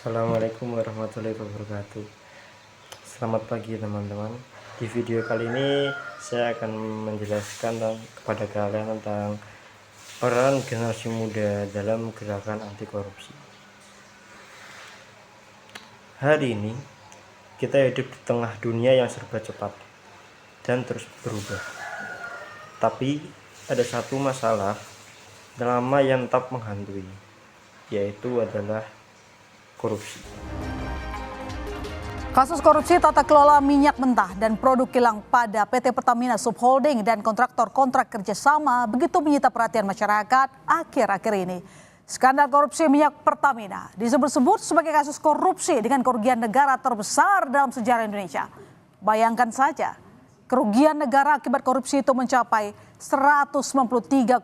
Assalamualaikum warahmatullahi wabarakatuh. Selamat pagi teman-teman. Di video kali ini saya akan menjelaskan kepada kalian tentang peran generasi muda dalam gerakan anti korupsi. Hari ini kita hidup di tengah dunia yang serba cepat dan terus berubah. Tapi ada satu masalah lama yang tetap menghantui, yaitu adalah korupsi. Kasus korupsi tata kelola minyak mentah dan produk kilang pada PT Pertamina Subholding dan kontraktor kontrak kerjasama begitu menyita perhatian masyarakat akhir-akhir ini. Skandal korupsi minyak Pertamina disebut-sebut sebagai kasus korupsi dengan kerugian negara terbesar dalam sejarah Indonesia. Bayangkan saja, kerugian negara akibat korupsi itu mencapai 193,7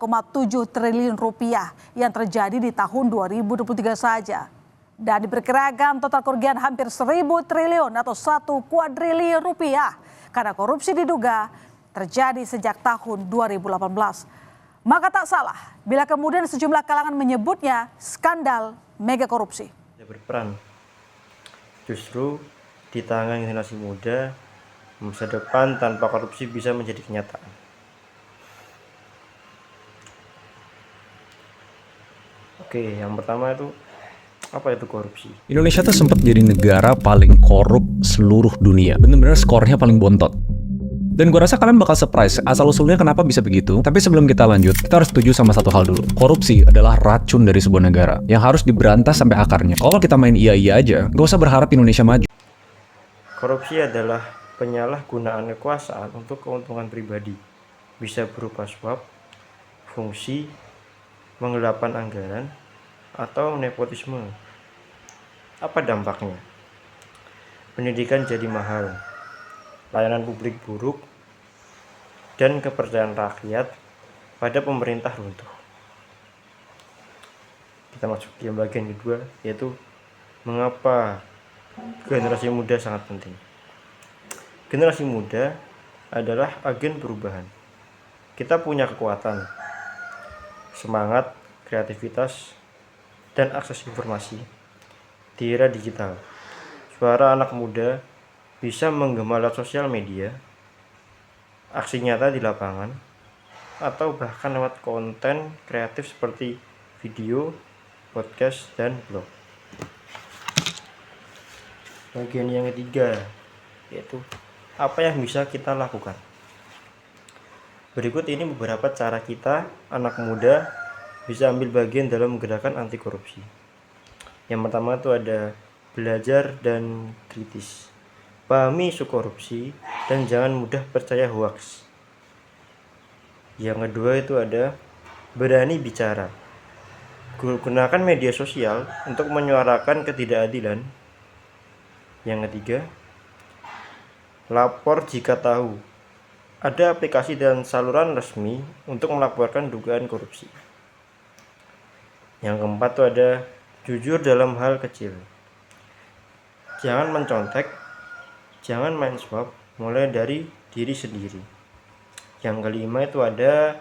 triliun rupiah yang terjadi di tahun 2023 saja. Dan diperkirakan total kerugian hampir 1.000 triliun atau 1 kuadriliun rupiah karena korupsi diduga terjadi sejak tahun 2018. Maka tak salah bila kemudian sejumlah kalangan menyebutnya skandal mega korupsi. Berperan justru di tangan generasi muda, masa depan tanpa korupsi bisa menjadi kenyataan. Oke, yang pertama itu apa itu korupsi? Indonesia tuh sempat jadi negara paling korup seluruh dunia. Bener-bener skornya paling bontot. Dan gue rasa kalian bakal surprise asal-usulnya kenapa bisa begitu. Tapi sebelum kita lanjut, kita harus setuju sama satu hal dulu. Korupsi adalah racun dari sebuah negara yang harus diberantas sampai akarnya. Kalau kita main iya-iya aja, gak usah berharap Indonesia maju. Korupsi adalah penyalahgunaan kekuasaan untuk keuntungan pribadi. Bisa berupa suap, fungsi, penggelapan anggaran, atau nepotisme. Apa dampaknya? Pendidikan jadi mahal, layanan publik buruk, dan kepercayaan rakyat pada pemerintah runtuh. Kita masuk ke bagian kedua, yaitu mengapa generasi muda sangat penting. Generasi muda adalah agen perubahan. Kita punya kekuatan, semangat, kreativitas, dan akses informasi di era digital. Suara anak muda bisa menggema lewat sosial media, aksi nyata di lapangan, atau bahkan lewat konten kreatif seperti video, podcast, dan blog. Bagian yang ketiga, yaitu apa yang bisa kita lakukan. Berikut ini beberapa cara kita, anak muda, bisa ambil bagian dalam gerakan anti korupsi. Yang pertama itu ada belajar dan kritis. Pahami isu korupsi dan jangan mudah percaya hoaks. Yang kedua itu ada berani bicara. Gunakan media sosial untuk menyuarakan ketidakadilan. Yang ketiga, lapor jika tahu. Ada aplikasi dan saluran resmi untuk melaporkan dugaan korupsi. Yang keempat itu ada jujur dalam hal kecil. Jangan mencontek, jangan main suap, mulai dari diri sendiri. Yang kelima itu ada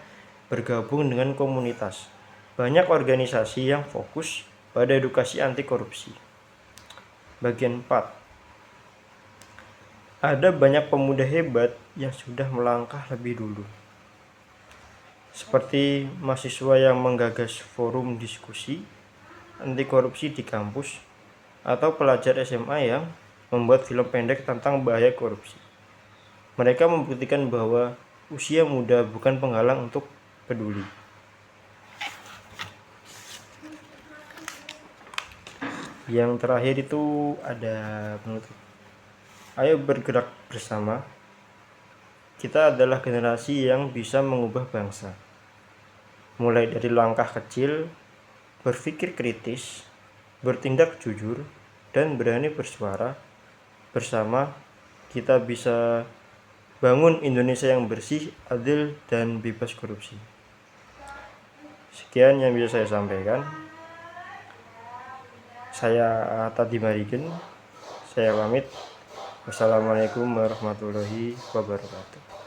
bergabung dengan komunitas. Banyak organisasi yang fokus pada edukasi anti korupsi. Bagian 4. Ada banyak pemuda hebat yang sudah melangkah lebih dulu. Seperti mahasiswa yang menggagas forum diskusi anti korupsi di kampus, atau pelajar SMA yang membuat film pendek tentang bahaya korupsi. Mereka membuktikan bahwa usia muda bukan penghalang untuk peduli. Yang terakhir itu ada penutup. Ayo bergerak bersama. Kita adalah generasi yang bisa mengubah bangsa. Mulai dari langkah kecil, berpikir kritis, bertindak jujur, dan berani bersuara. Bersama kita bisa bangun Indonesia yang bersih, adil, dan bebas korupsi. Sekian yang bisa saya sampaikan. Saya Tadi Marigen, saya pamit. Wassalamualaikum warahmatullahi wabarakatuh.